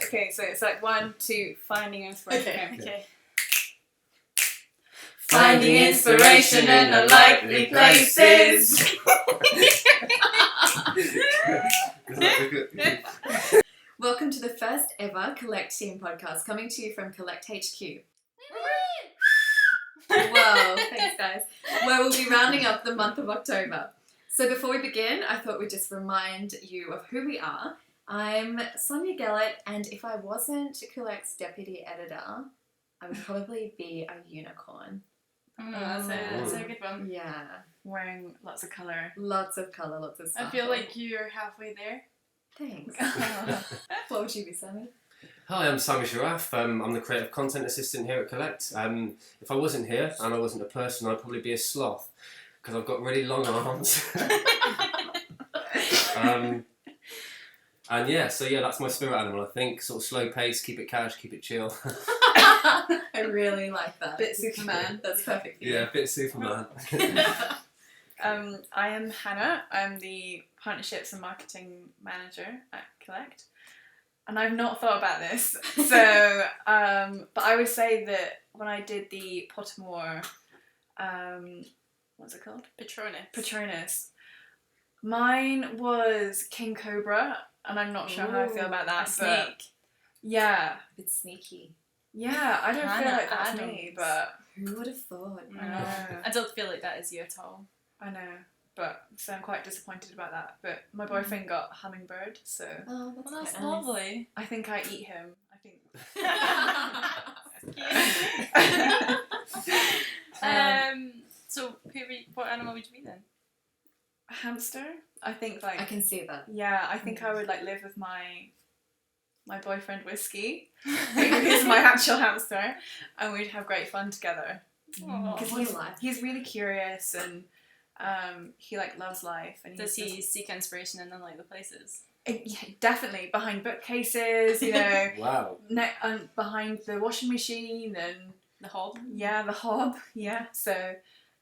Okay, so it's like 1, 2, finding inspiration. Okay. Finding inspiration in unlikely places. Welcome to the first ever Collect Team podcast, coming to you from Collect HQ. Whoa, thanks guys. Where we'll be rounding up the month of October. So before we begin, I thought we'd just remind you of who we are. I'm Sonia Gellert, and if I wasn't Collect's deputy editor, I would probably be a unicorn. That's a good one. Yeah. Wearing lots of colour. Lots of colour, lots of stuff. I feel like you're halfway there. Thanks. What would you be, Sammy? Hi, I'm Sammy Sharaf. I'm the creative content assistant here at Collect. If I wasn't here and I wasn't a person, I'd probably be a sloth because I've got really long arms. And yeah, that's my spirit animal, I think. Sort of slow pace, keep it cash, keep it chill. I really like that. Bit Superman. That's perfect. Yeah, a bit Superman. I am Hannah. I'm the Partnerships and Marketing Manager at Collect. And I've not thought about this. So, but I would say that when I did the Pottermore, what's it called? Patronus. Mine was King Cobra, and I'm not sure how I feel about that. A But snake. yeah. It's sneaky. Yeah, I don't feel Hannah like that's me, Adams. but Who would have thought? I know. I don't feel like that is you at all. I know. But so I'm quite disappointed about that. But my boyfriend got hummingbird, so Oh, Well, that's that's quite nice. lovely. I think I eat him. I think. So what animal would you be then? A hamster. I think I can see that. yeah. I think I would live with my boyfriend Whiskey. He's my actual hamster, and we'd have great fun together. Aw. Because what a life. He's really curious and he loves life. And Does he's he seek inspiration in unlikely places? yeah, definitely behind bookcases, Wow. behind the washing machine and The hob? yeah, the hob. Yeah, so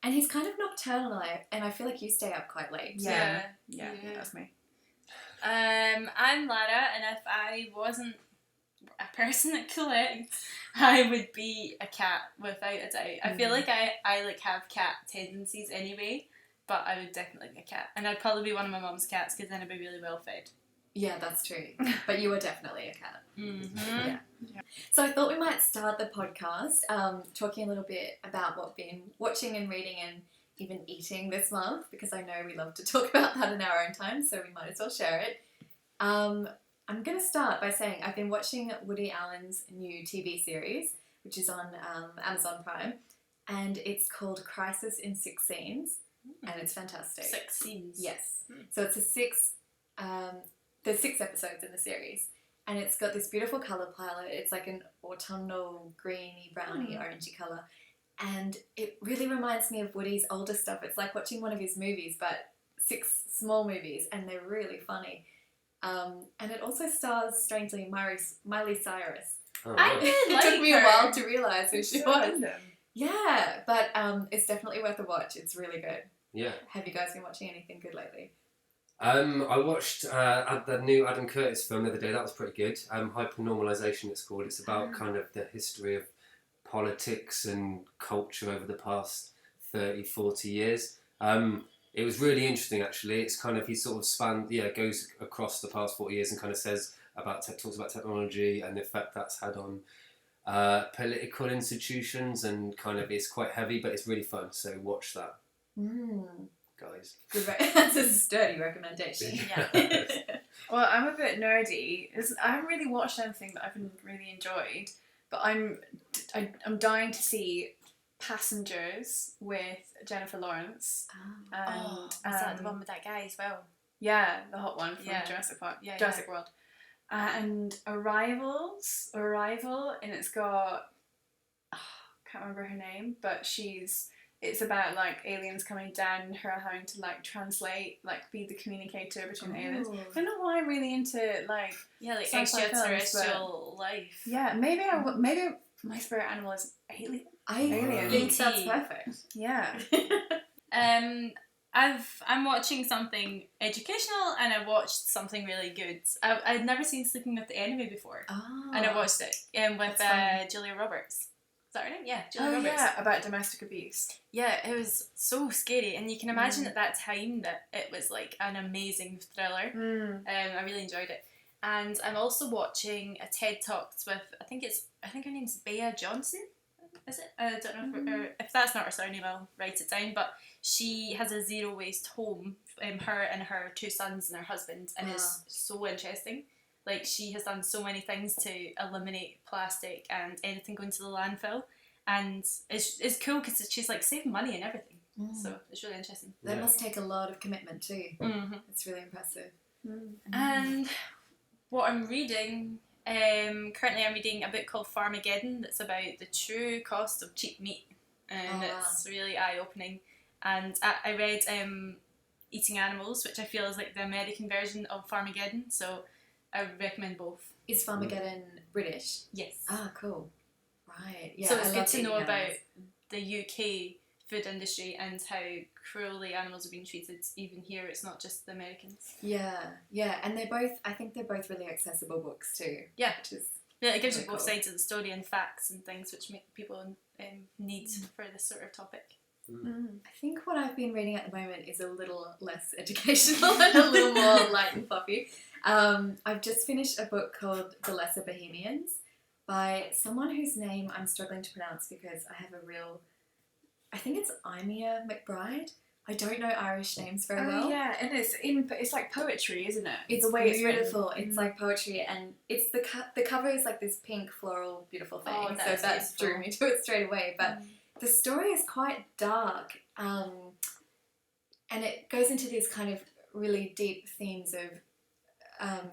And he's kind of nocturnal, and I feel like you stay up quite late. yeah, Yeah. that's me. I'm Lara, and if I wasn't a person at Collect, I would be a cat without a doubt. I feel like I have cat tendencies anyway, but I would definitely be a cat, and I'd probably be one of my mum's cats because then I'd be really well fed. Yeah, that's true. But you are definitely a cat. Mm-hmm. Yeah. So I thought we might start the podcast talking a little bit about what we've been watching and reading and even eating this month, because I know we love to talk about that in our own time, so we might as well share it. I'm going to start by saying I've been watching Woody Allen's new TV series, which is on Amazon Prime, and it's called Crisis in Six Scenes, and it's fantastic. 6 scenes. Yes. So it's there's 6 episodes in the series, and it's got this beautiful colour palette. It's like an autumnal, greeny, browny, orangey colour, and it really reminds me of Woody's older stuff. It's like watching one of his movies, but 6 small movies, and they're really funny. And it also stars, strangely, Miley Cyrus. Oh, I wow. really It like took me a while to realise who she So was. random. Yeah, but it's definitely worth a watch. It's really good. Yeah. Have you guys been watching anything good lately? I watched the new Adam Curtis film the other day. That was pretty good. Hypernormalization, it's called. It's about kind of the history of politics and culture over the past 30, 40 years. It was really interesting, actually. It's kind of, he sort of goes across the past 40 years and kind of talks about technology and the effect that's had on political institutions, and kind of, it's quite heavy, but it's really fun. So watch that, guys. Good that's a sturdy recommendation. Yeah. Well, I'm a bit nerdy. I haven't really watched anything that I've really enjoyed, but I'm dying to see Passengers with Jennifer Lawrence. And Is that the one with that guy as well? yeah, the hot one from Yeah. Jurassic Park, Yeah, Jurassic World. And Arrival, and it's got can't remember her name, but it's about aliens coming down and her having to translate, be the communicator between the aliens. I don't know why I'm really into Yeah, sci-fi extraterrestrial life. yeah, maybe my spirit animal is alien. I Aliens. think that's perfect. Yeah. I'm watching something educational, and I watched something really good. I'd never seen Sleeping with the Enemy before, Oh. and I watched it with That's fun. Julia Roberts. Is that her name? Yeah, Julia Oh Roberts. yeah, about domestic abuse. Yeah, it was so scary, and you can imagine at that time that it was like an amazing thriller. I really enjoyed it, and I'm also watching a TED Talks with I think her name's Bea Johnson. Is it? I don't know if that's not her surname. I'll write it down. But she has a zero waste home. Her and her 2 sons and her husband, and it's so interesting. Like, she has done so many things to eliminate plastic and anything going to the landfill, and it's cool because she's like saving money and everything. So it's really interesting. That must take a lot of commitment too. Mm-hmm. It's really impressive. And what I'm reading, currently I'm reading a book called Farmageddon that's about the true cost of cheap meat, and it's really eye-opening. And I read Eating Animals, which I feel is like the American version of Farmageddon, so I recommend both. Is Farmageddon British? Yes. Ah, cool. Right. Yeah. So it's I good love to eating know about animals. the UK food industry and how cruelly animals are being treated. Even here, it's not just the Americans. Yeah, and I think they're both really accessible books too. Yeah. Which is Yeah, it gives you really both cool. sides of the story and facts and things which make people need for this sort of topic. I think what I've been reading at the moment is a little less educational and a little more light and fluffy. I've just finished a book called The Lesser Bohemians by someone whose name I'm struggling to pronounce because I think it's Imea McBride. I don't know Irish names very well. Oh yeah, and it's like poetry, isn't it? It's the way beautiful. It's written. It's like poetry, and it's the cover is like this pink floral beautiful thing. Oh, so that's that beautiful. drew me to it straight away. But the story is quite dark, and it goes into these kind of really deep themes of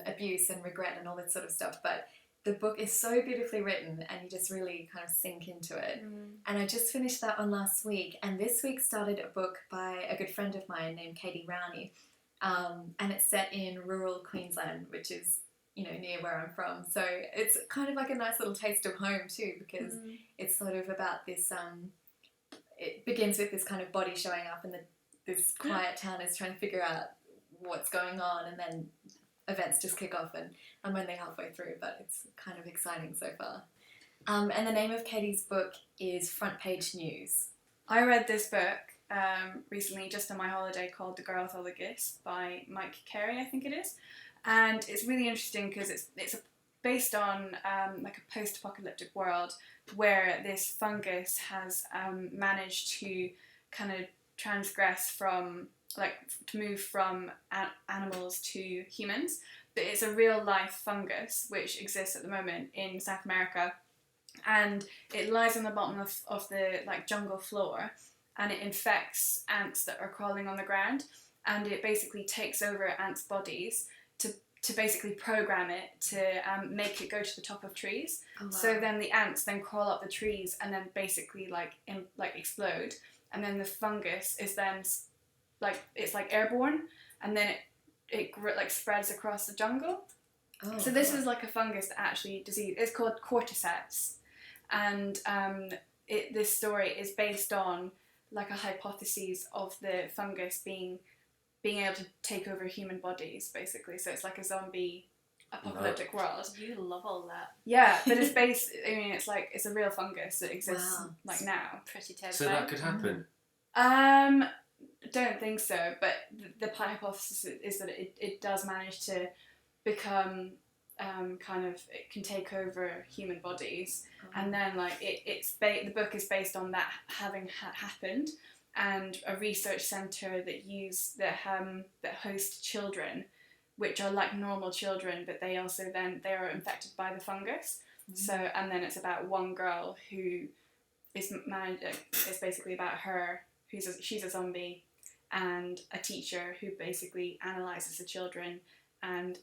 abuse and regret and all that sort of stuff. But the book is so beautifully written, and you just really kind of sink into it. And I just finished that one last week, and this week started a book by a good friend of mine named Katie Rowney, and it's set in rural Queensland, which is near where I'm from. So it's kind of like a nice little taste of home too, because it's sort of about this. It begins with this kind of body showing up, and this quiet town is trying to figure out what's going on, and then events just kick off, and I'm only halfway through, but it's kind of exciting so far. And the name of Katie's book is Front Page News. I read this book recently just on my holiday called The Girlthologist by Mike Carey, I think it is. And it's really interesting because it's based on like a post-apocalyptic world where this fungus has managed to kind of transgress from, like, to move from animals to humans. But it's a real life fungus which exists at the moment in South America, and it lies on the bottom of the like jungle floor, and it infects ants that are crawling on the ground, and it basically takes over ants' bodies to basically program it to make it go to the top of trees. Oh, wow. So then the ants then crawl up the trees and then basically like explode, and then the fungus is then it's like airborne, and then it like spreads across the jungle. Oh, So this is like a fungus that actually disease. It's called cordyceps, and this story is based on like a hypothesis of the fungus being able to take over human bodies, basically. So it's like a zombie apocalyptic world. You love all that. Yeah, but it's based. I mean, it's a real fungus that exists Wow. like now. Pretty terrifying. So that could happen. Don't think so, but the hypothesis is that it does manage to become kind of, it can take over human bodies, and then like the book is based on that having happened, and a research centre that host children, which are like normal children, but they also they are infected by the fungus. So, and then it's about one girl who is it's basically about her, she's a zombie, and a teacher who basically analyses the children, and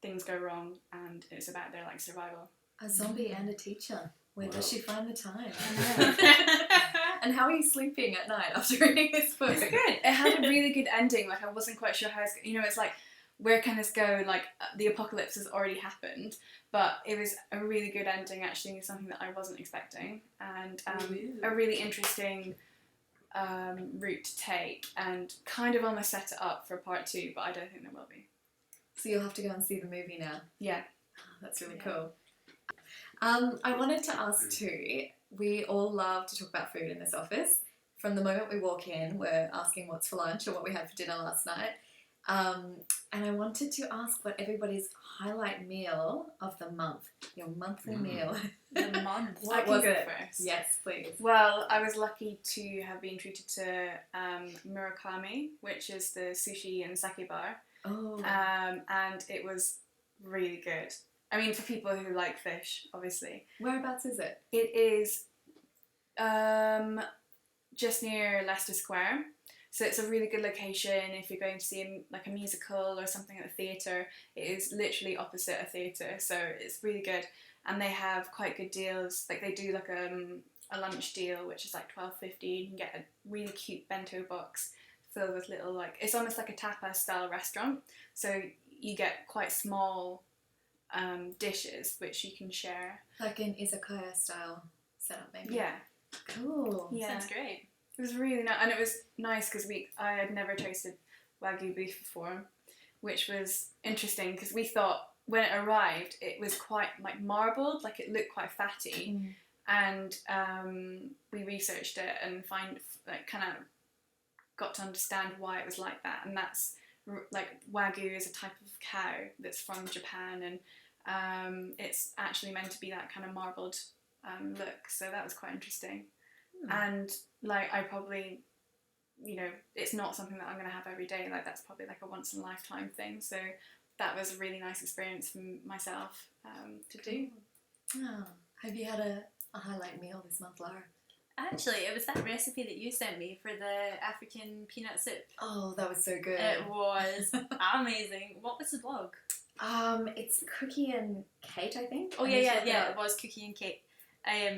things go wrong, and it's about their like survival. A zombie and a teacher. Where does she find the time? Yeah. And how are you sleeping at night after reading this book? It's good. It had a really good ending. Like, I wasn't quite sure how it's, it's like, where can this go? Like, the apocalypse has already happened, but it was a really good ending, actually, something that I wasn't expecting, and a really interesting route to take, and kind of almost set it up for part 2, but I don't think there will be. So you'll have to go and see the movie now. Yeah. That's really Yeah. cool. I wanted to ask too, we all love to talk about food in this office. From the moment we walk in, we're asking what's for lunch or what we had for dinner last night. And I wanted to ask what everybody's highlight meal of the month, your monthly meal. The month. I can was go it? first. Yes, please. Well, I was lucky to have been treated to Murakami, which is the sushi and sake bar, Oh, and it was really good. I mean, for people who like fish, obviously. whereabouts is it? It is just near Leicester Square. So it's a really good location if you're going to see a musical or something at the theatre. It is literally opposite a theatre, so it's really good. And they have quite good deals. Like they do like a lunch deal, which is like $12.50. You can get a really cute bento box filled with little it's almost like a tapas style restaurant. So you get quite small dishes which you can share. Like an izakaya style setup, maybe. Yeah. Cool. Yeah. Sounds great. It was really nice, and it was nice because I had never tasted Wagyu beef before, which was interesting because we thought when it arrived it was quite like marbled, like it looked quite fatty, and we researched it and kind of got to understand why it was like that, and that's like Wagyu is a type of cow that's from Japan, and it's actually meant to be that kind of marbled look, so that was quite interesting. And I probably, it's not something that I'm going to have every day. Like that's probably like a once in a lifetime thing. So that was a really nice experience for myself to do. Oh. Have you had a highlight meal this month, Lara? Actually, it was that recipe that you sent me for the African peanut soup. Oh, that was so good. It was amazing. What was the blog? It's Cookie and Kate, I think. Oh I yeah, need to yeah, look it yeah. up. It was Cookie and Kate.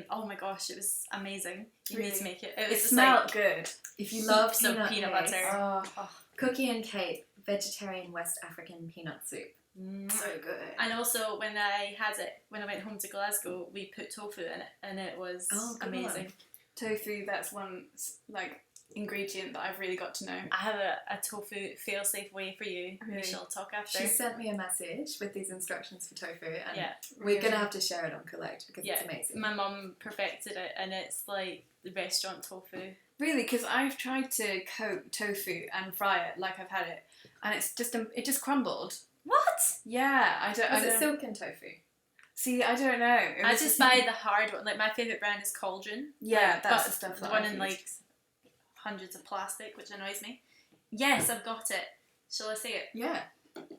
Oh my gosh, it was amazing. You need Really? to make it. It was just smelled good. If you love heaps of peanut peanut paste, butter. Cookie and Kate, vegetarian West African peanut soup. So good. And also, when I went home to Glasgow, we put tofu in it, and it was good amazing. one. Tofu, that's one ingredient that I've really got to know. I have a tofu fail-safe way for you. Really? We shall talk after. She sent me a message with these instructions for tofu, and Yeah. we're gonna have to share it on Collect because Yeah. it's amazing. My mum perfected it, and it's like the restaurant tofu. Really, because I've tried to coat tofu and fry it like I've had it, and it's just it just crumbled. What? Yeah, I don't. Was I it don't silken tofu? see, I don't know. It I was just buy the hard one. Like my favourite brand is Cauldron. Yeah, that's but the stuff the that one I've in used. like hundreds of plastic, which annoys me. Yes, I've got it. Shall I say it? Yeah.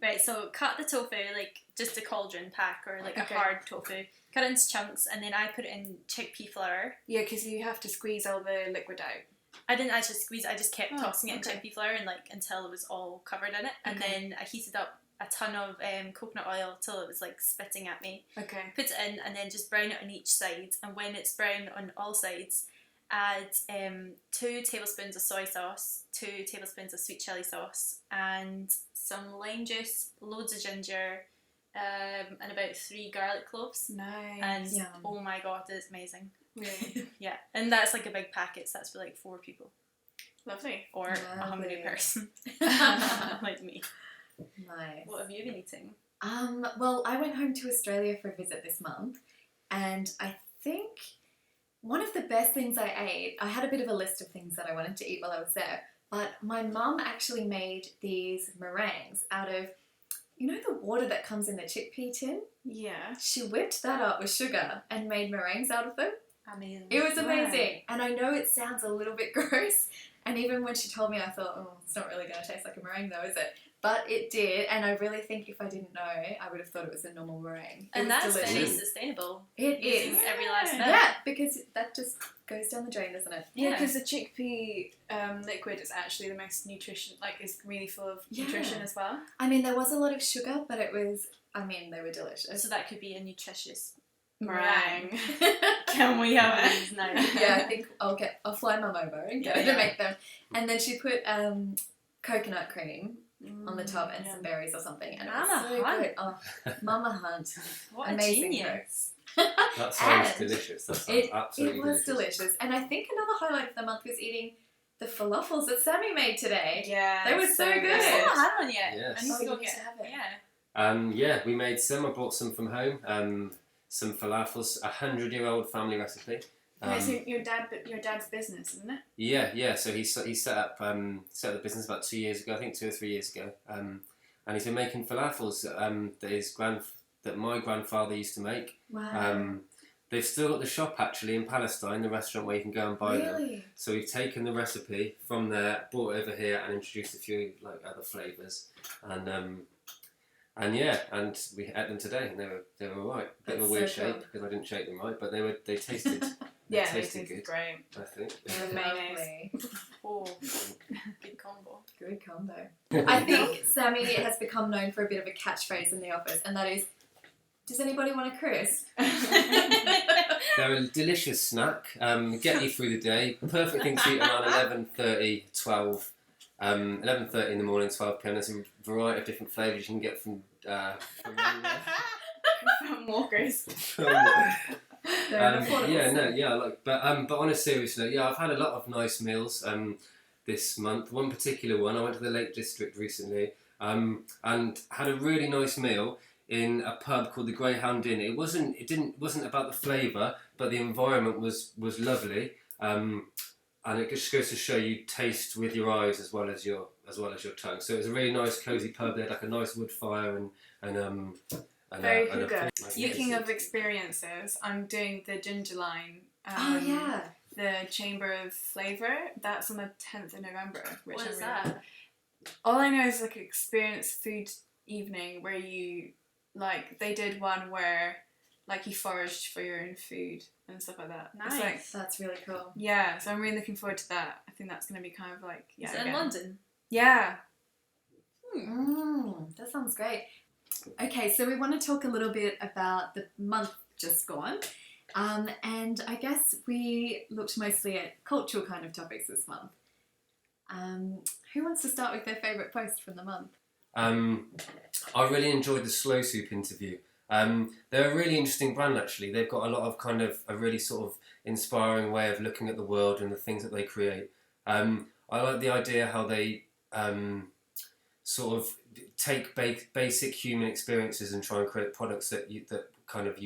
Right, so cut the tofu, like just a cauldron pack or like Okay. a hard tofu. Cut it into chunks, and then I put it in chickpea flour. Yeah, because you have to squeeze all the liquid out. I didn't actually squeeze it, I just kept Oh, tossing it okay. in chickpea flour and until it was all covered in it. And Okay. then I heated up a ton of coconut oil till it was like spitting at me. Okay. Put it in and then just brown it on each side. And when it's brown on all sides, add 2 tablespoons of soy sauce, 2 tablespoons of sweet chili sauce, and some lime juice, loads of ginger, and about 3 garlic cloves. Nice. And Yum. oh my god, it's amazing. Really Yeah, and that's like a big packet, so that's for like 4 people lovely. or a hungry Lovely. person like me. Nice. What have you been eating? Well, I went home to Australia for a visit this month, and I think one of the best things I ate, I had a bit of a list of things that I wanted to eat while I was there, but my mum actually made these meringues out of, the water that comes in the chickpea tin? Yeah. She whipped that up with sugar and made meringues out of them. Amazing. It was Wow. amazing. And I know it sounds a little bit gross, and even when she told me, I thought, oh, it's not really going to taste like a meringue though, is it? But it did, and I really think if I didn't know, I would have thought it was a normal meringue. It And was that's very delicious. sustainable. It Using is. every last bit. Yeah, because that just goes down the drain, doesn't it? Yeah, because the chickpea liquid is actually the most nutrition, is really full of Yeah. nutrition as well. I mean, there was a lot of sugar, but they were delicious. So that could be a nutritious Meringue. Can we have these now? Yeah, I think I'll fly mum over and get her Yeah. to make them. And then she put coconut cream on the top and some berries or something, and it was Mama so Hunt. good. Oh, Mama Hunt. What Amazing a genius. That sounds And delicious. That sounds It absolutely was delicious. delicious. And I think another highlight of the month was eating the falafels that Sammy made today. Yeah, They were so good. I've still not had one yet. Yes. I need to go we need get to have it. Yeah. Yeah, we made some. I brought some from home. Some falafels, 100-year-old family recipe. Wait, so your dad's business, isn't it? Yeah. So he set up the business about 2 years ago, I think 2 or 3 years ago. And he's been making falafels that my grandfather used to make. Wow. They've still got the shop actually in Palestine, the restaurant where you can go and buy them. Really? So we've taken the recipe from there, brought it over here, and introduced a few like other flavours. And we ate them today, and they were alright. Bit of a That's weird so shape cool. because I didn't shake them right, but they tasted. Yeah, they it tasted tastes good. great. I think. With mayonnaise. Lovely. Oh, good combo. Good combo. I think Sammy has become known for a bit of a catchphrase in the office, and that is, "Does anybody want a crisp?" They're a delicious snack. Get you through the day. Perfect thing to eat around 11:30, 12. 11:30 in the morning, 12 p.m. There's a variety of different flavours you can get from From Walkers. But on a serious note, I've had a lot of nice meals this month. One particular one, I went to the Lake District recently and had a really nice meal in a pub called the Greyhound Inn. It wasn't about the flavour, but the environment was lovely. And it just goes to show you taste with your eyes as well as your tongue. So it was a really nice, cosy pub. They had like a nice wood fire and Very and a- good. and a- Speaking of experiences, I'm doing the Ginger Line. Oh yeah. The Chamber of Flavour. That's on the 10th of November. Which What I is really that? like. All I know is like an experience food evening where you they did one where you foraged for your own food and stuff like that. It's Nice. That's really cool. yeah, so I'm really looking forward to that. I think that's going to be kind of Is it in again. London? Yeah. That sounds great. Okay, so we want to talk a little bit about the month just gone. And I guess we looked mostly at cultural kind of topics this month. Who wants to start with their favourite post from the month? I really enjoyed the Slow Soup interview. They're a really interesting brand actually. They've got a lot of kind of a really sort of inspiring way of looking at the world and the things that they create. I like the idea how they sort of take basic human experiences and try and create products that you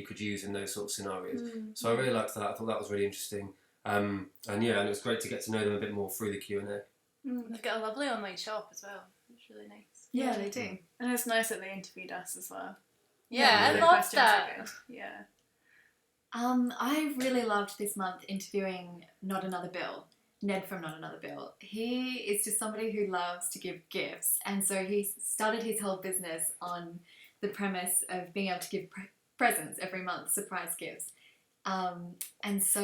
could use in those sort of scenarios. So I really liked that. I thought that was really interesting. And it was great to get to know them a bit more through the Q&A. They've got a lovely online shop as well. It's really nice. Yeah, they do. And it's nice that they interviewed us as well. Yeah, The I love questions are that. good. Yeah. I really loved this month interviewing Not Another Bill, Ned from Not Another Bill. He is just somebody who loves to give gifts, and so he started his whole business on the premise of being able to give presents every month, surprise gifts. And so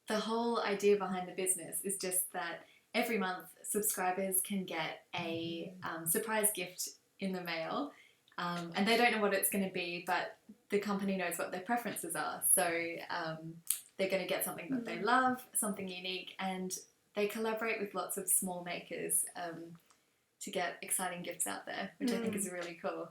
the whole idea behind the business is just that every month subscribers can get a surprise gift in the mail. And they don't know what it's going to be, but the company knows what their preferences are. So they're going to get something that they love, something unique, and they collaborate with lots of small makers to get exciting gifts out there, which I think is really cool.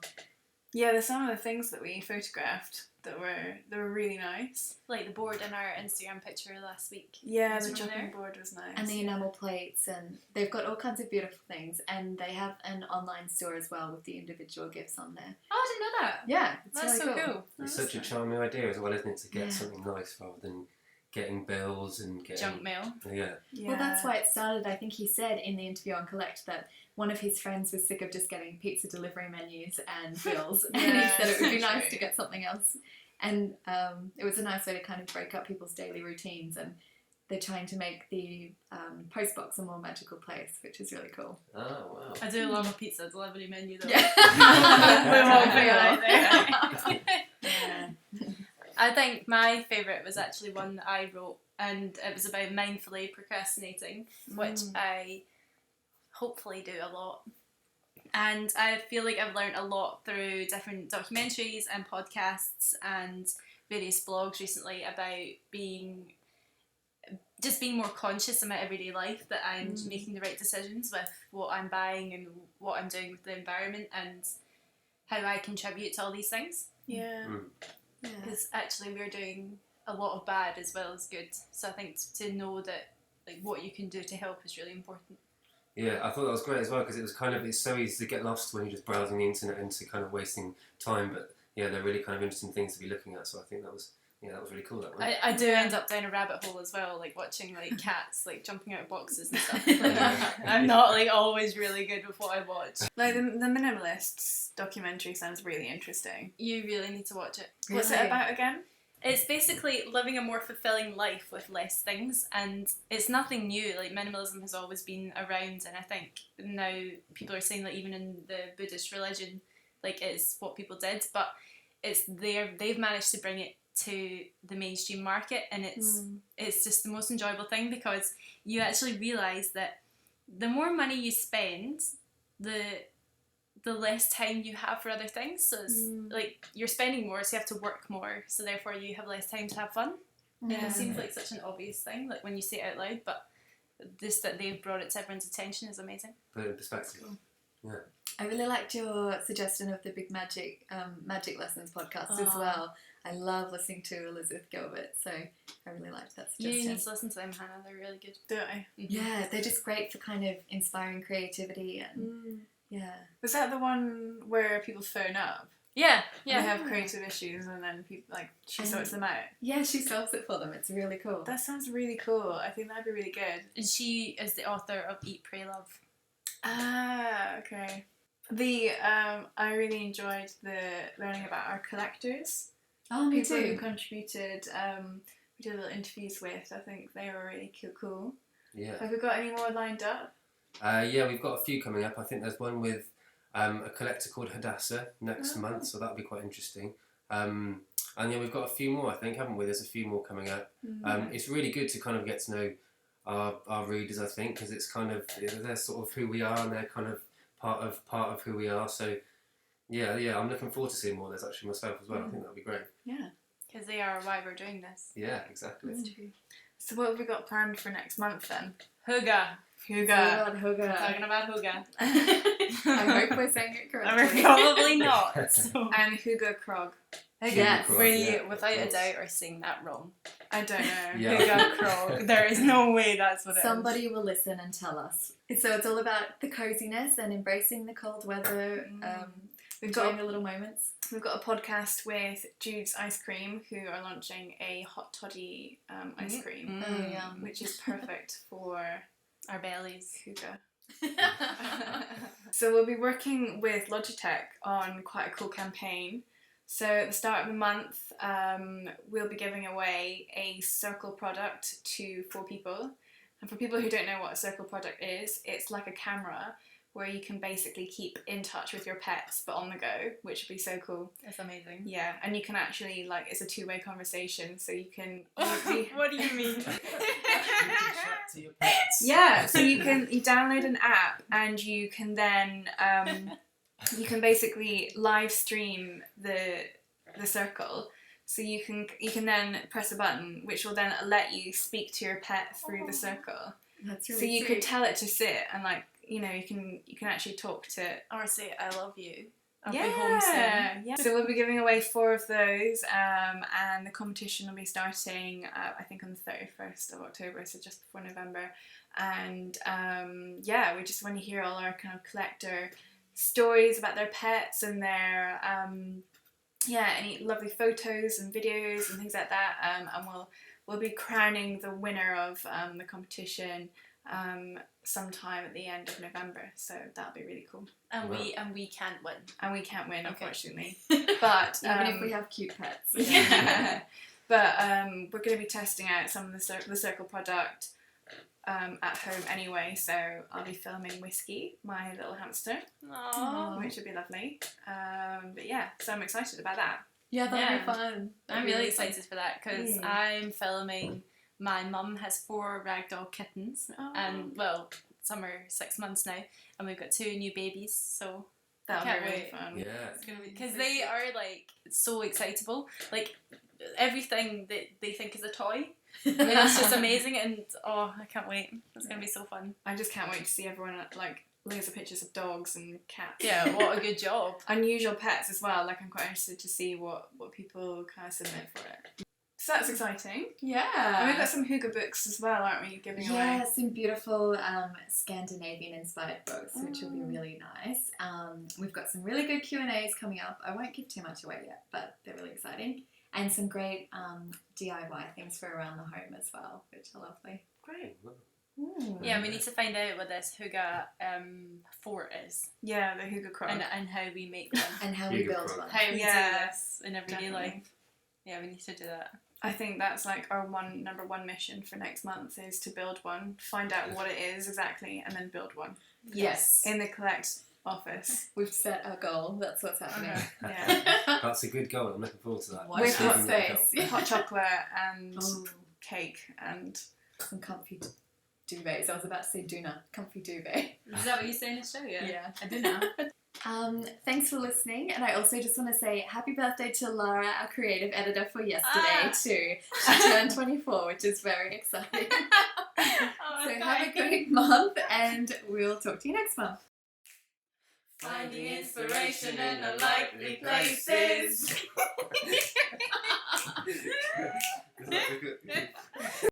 Yeah, there's some of the things that we photographed that were really nice. Like the board in our Instagram picture last week. Yeah, Was the it chopping there? board was nice. And the enamel plates, and they've got all kinds of beautiful things, and they have an online store as well with the individual gifts on there. Oh, I didn't know that. Yeah, it's That's really so cool. It's such a charming idea as well, isn't it, to get Yeah. something nice rather than getting bills and getting Junk mail. Yeah. Yeah. Well, that's why it started. I think he said in the interview on Collect that one of his friends was sick of just getting pizza delivery menus and bills, and he Yeah, said it would be so nice true. to get something else. And it was a nice way to kind of break up people's daily routines, and they're trying to make the post box a more magical place, which is really cool. Oh wow. I do love a pizza delivery menu though. We're all Yeah. Yeah. I think my favourite was actually one that I wrote, and it was about mindfully procrastinating, which I hopefully do a lot. And I feel like I've learned a lot through different documentaries and podcasts and various blogs recently about being more conscious in my everyday life, that I'm making the right decisions with what I'm buying and what I'm doing with the environment and how I contribute to all these things. Yeah. Because actually we're doing a lot of bad as well as good. So I think to know that like what you can do to help is really important. Yeah, I thought that was great as well because it was kind of, it's so easy to get lost when you're just browsing the internet into kind of wasting time, but yeah, they're really kind of interesting things to be looking at, so I think that was really cool, that one. I do end up down a rabbit hole as well, like watching like cats like jumping out of boxes and stuff. I'm not like always really good with what I watch. Like the Minimalists documentary sounds really interesting. You really need to watch it. What's it Really? about again? It's basically living a more fulfilling life with less things, and it's nothing new. Like minimalism has always been around, and I think now people are saying that even in the Buddhist religion, like it's what people did, but they've managed to bring it to the mainstream market, and it's just the most enjoyable thing because you actually realise that the more money you spend, the less time you have for other things. So it's like you're spending more, so you have to work more, so therefore you have less time to have fun. Yeah. It seems like such an obvious thing, like when you say it out loud, but this that they've brought it to everyone's attention is amazing. Put it in perspective. I really liked your suggestion of the Big Magic Lessons podcast as well. I love listening to Elizabeth Gilbert, so I really liked that You suggestion. need to listen to them, Hannah. They're really good. Do I? Yeah, they're just great for kind of inspiring creativity and Was that the one where people phone up? Yeah, They yeah. have creative issues and then people she sorts them out. yeah, she solves it for them. It's really cool. That sounds really cool. I think that'd be really good. And she is the author of Eat, Pray, Love. Ah, okay. I really enjoyed the learning about our collectors. Oh, me People who too. contributed. We did little interviews with. I think they were really cool. Yeah. Have we got any more lined up? Yeah, we've got a few coming up. I think there's one with a collector called Hadassah next Oh. month, so that'll be quite interesting. And yeah, we've got a few more, I think, haven't we? There's a few more coming up. It's really good to kind of get to know our readers, I think, because it's kind of, they're sort of who we are and they're kind of part of who we are. So yeah, I'm looking forward to seeing more of those actually myself as well. I think that'll be great. Yeah. Because they are why we're doing this. Yeah, exactly. So what have we got planned for next month then? Huga. Huga. Oh, Huga. Talking about Huga. I hope we're saying it correctly. We're probably not. So. And Huga Krog. Yes. Krog, We, yeah, without of a course. doubt, are saying that wrong. I don't know. Yeah. Huga Krog. There is no way that's what it is. Somebody will listen and tell us. So it's all about the coziness and embracing the cold weather, We've got enjoying the little moments. We've got a podcast with Jude's Ice Cream, who are launching a hot toddy ice cream, Oh, yum. which is perfect for Our bellies. Huga. So we'll be working with Logitech on quite a cool campaign. So at the start of the month, we'll be giving away a Circle product to 4 people. And for people who don't know what a Circle product is, it's like a camera where you can basically keep in touch with your pets but on the go, which would be so cool. It's amazing. Yeah, and you can actually, like, it's a 2-way conversation, so you can... What do you mean? You can chat to your pets. Yeah, so you download an app and you can then you can basically live stream the circle. So you can then press a button which will then let you speak to your pet through the circle. That's So really you sweet. could tell it to sit and, like, you know, you can actually talk to it. Or say, I love you. I'll be home soon. Yeah. So we'll be giving away 4 of those, and the competition will be starting, I think, on the 31st of October, so just before November. And yeah, we just want to hear all our kind of collector stories about their pets and their any lovely photos and videos and things like that. And we'll be crowning the winner of the competition sometime at the end of November, so that'll be really cool. And Wow. we can't win. And we can't win, Okay. unfortunately. But Even if we have cute pets. yeah, but we're going to be testing out some of the Circle product at home anyway. So I'll be filming Whiskey, my little hamster, Aww. which would be lovely. But yeah, so I'm excited about that. Yeah, that'll Yeah. be fun. I'm really excited for that because Mm. I'm filming. My mum has 4 ragdoll kittens, and well, some are 6 months now, and we've got 2 new babies. So That'll Can't be really wait. fun. Yeah. it's gonna be because they are like so excitable. Like everything that they think is a toy. I mean, it's just amazing, and oh, I can't wait. It's gonna be so fun. I just can't wait to see everyone like loads of pictures of dogs and cats. Yeah, what a good job. Unusual pets as well. Like, I'm quite interested to see what people kind of submit for it. So that's exciting. Yeah. And we've got some Hygge books as well, aren't we, giving away? Yeah, some beautiful Scandinavian-inspired books, which will be really nice. We've got some really good Q&As coming up. I won't give too much away yet, but they're really exciting. And some great DIY things for around the home as well, which are lovely. Great. Yeah, we need to find out what this Hygge fort is Yeah, the Hygge Krog. and how we make them. And how we build one. How we Yeah, do this in everyday definitely. life. Yeah, we need to do that. I think that's like our number one mission for next month is to build one, find out what it is exactly, and then build one Yes. in the Collect office. We've set our goal. That's what's happening. Yeah. That's a good goal. I'm looking forward to that. Watch With this hot space. Hot chocolate and Oh, cake and some comfy duvets. I was about to say doona. Comfy duvet. Is that what you say in Australia? Yeah. I don't know. Thanks for listening, and I also just want to say happy birthday to Lara, our creative editor for yesterday too. She turned 24, which is very exciting. So have a great month, and we'll talk to you next month. Finding inspiration in unlikely places.